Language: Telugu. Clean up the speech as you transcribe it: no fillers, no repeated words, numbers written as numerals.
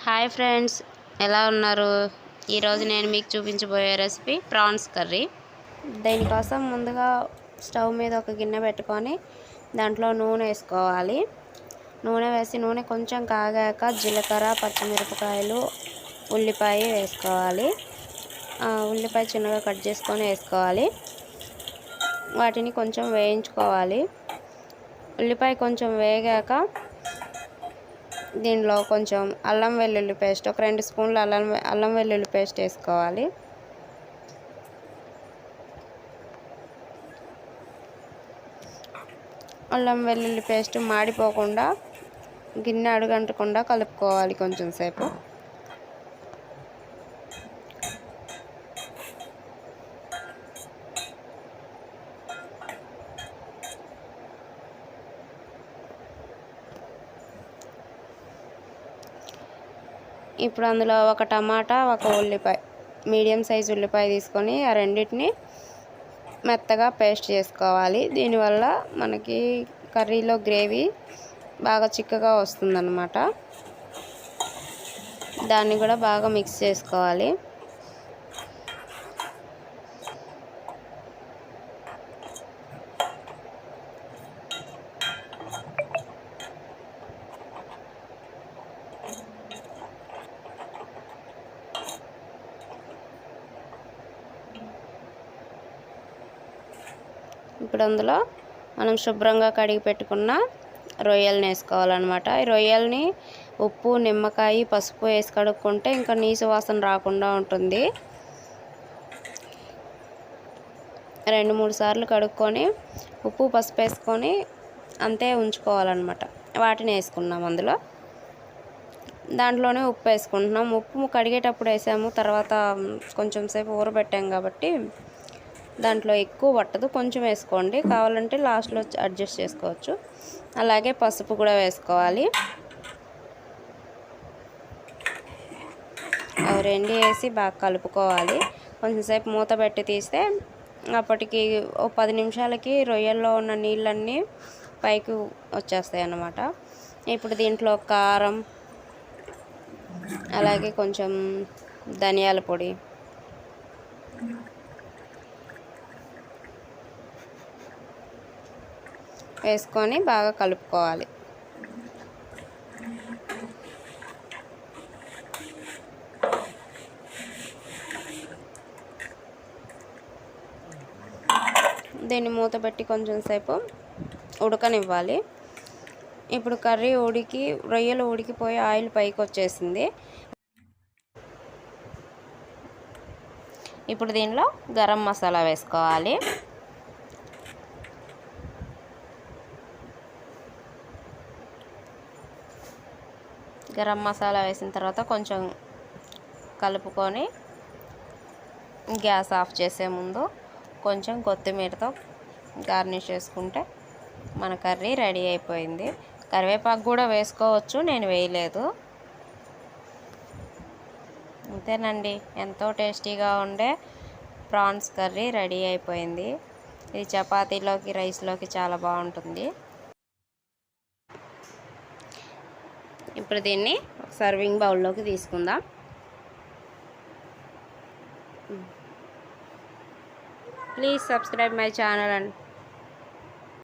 హాయ్ ఫ్రెండ్స్, ఎలా ఉన్నారు? ఈరోజు నేను మీకు చూపించబోయే రెసిపీ ప్రాన్స్ కర్రీ. దీనికోసం ముందుగా స్టవ్ మీద ఒక గిన్నె పెట్టుకొని దాంట్లో నూనె వేసుకోవాలి. నూనె కొంచెం కాగాక జీలకర్ర, పచ్చిమిరపకాయలు, ఉల్లిపాయ వేసుకోవాలి. ఉల్లిపాయ చిన్నగా కట్ చేసుకొని వేసుకోవాలి. వాటిని కొంచెం వేయించుకోవాలి. ఉల్లిపాయ కొంచెం వేగాక దీనిలో కొంచెం అల్లం వెల్లుల్లి పేస్ట్, ఒక 2 స్పూన్లు అల్లం వెల్లుల్లి పేస్ట్ వేసుకోవాలి. అల్లం వెల్లుల్లి పేస్ట్ మాడిపోకుండా, గిన్నె అడుగంటకుండా కలుపుకోవాలి కొంచెం సేపు. ఇప్పుడు అందులో ఒక టమాటా, ఒక ఉల్లిపాయ, మీడియం సైజు ఉల్లిపాయ తీసుకొని ఆ రెండింటిని మెత్తగా పేస్ట్ చేసుకోవాలి. దీనివల్ల మనకి కర్రీలో గ్రేవీ బాగా చిక్కగా వస్తుందన్నమాట. దాన్ని కూడా బాగా మిక్స్ చేసుకోవాలి. ఇప్పుడు అందులో మనం శుభ్రంగా కడిగి పెట్టుకున్న రొయ్యల్ని వేసుకోవాలన్నమాట. ఈ రొయ్యల్ని ఉప్పు, నిమ్మకాయ, పసుపు వేసి కడుక్కుంటే ఇంకా నీసు వాసన రాకుండా ఉంటుంది. 2-3 సార్లు కడుక్కొని ఉప్పు, పసుపు వేసుకొని అంతే ఉంచుకోవాలన్నమాట. వాటిని వేసుకున్నాం అందులో. దాంట్లోనే ఉప్పు వేసుకుంటున్నాం. ఉప్పు కడిగేటప్పుడు వేసాము, తర్వాత కొంచెం సేపు ఊరబెట్టాం కాబట్టి దాంట్లో ఎక్కువ పట్టదు, కొంచెం వేసుకోండి. కావాలంటే లాస్ట్లో అడ్జస్ట్ చేసుకోవచ్చు. అలాగే పసుపు కూడా వేసుకోవాలి. అవి రెండు వేసి బాగా కలుపుకోవాలి. కొంచెంసేపు మూత పెట్టి తీస్తే అప్పటికి ఓ 10 నిమిషాలకి రొయ్యల్లో ఉన్న నీళ్ళన్నీ పైకి వచ్చేస్తాయి అన్నమాట. ఇప్పుడు దీంట్లో కారం, అలాగే కొంచెం ధనియాల పొడి, వేసుకొని బాగా కలుపుకోవాలి. దీన్ని మూత పెట్టి కొంచెం సేపు ఉడకనివ్వాలి. ఇప్పుడు కర్రీ రొయ్యలు ఉడికిపోయి ఆయిల్ పైకి వచ్చేసింది. ఇప్పుడు దీనిలో గరం మసాలా వేసుకోవాలి. గరం మసాలా వేసిన తర్వాత కొంచెం కలుపుకొని గ్యాస్ ఆఫ్ చేసే ముందు కొంచెం కొత్తిమీరతో గార్నిష్ చేసుకుంటే మన కర్రీ రెడీ అయిపోయింది. కరివేపాకు కూడా వేసుకోవచ్చు, నేను వేయలేదు. అంతేనండి, ఎంతో టేస్టీగా ఉండే ప్రాన్స్ కర్రీ రెడీ అయిపోయింది. ఇది చపాతీలోకి, రైస్లోకి చాలా బాగుంటుంది. ఇప్పుడు దీన్ని సర్వింగ్ బౌల్లోకి తీసుకుందాం. Please subscribe my channel and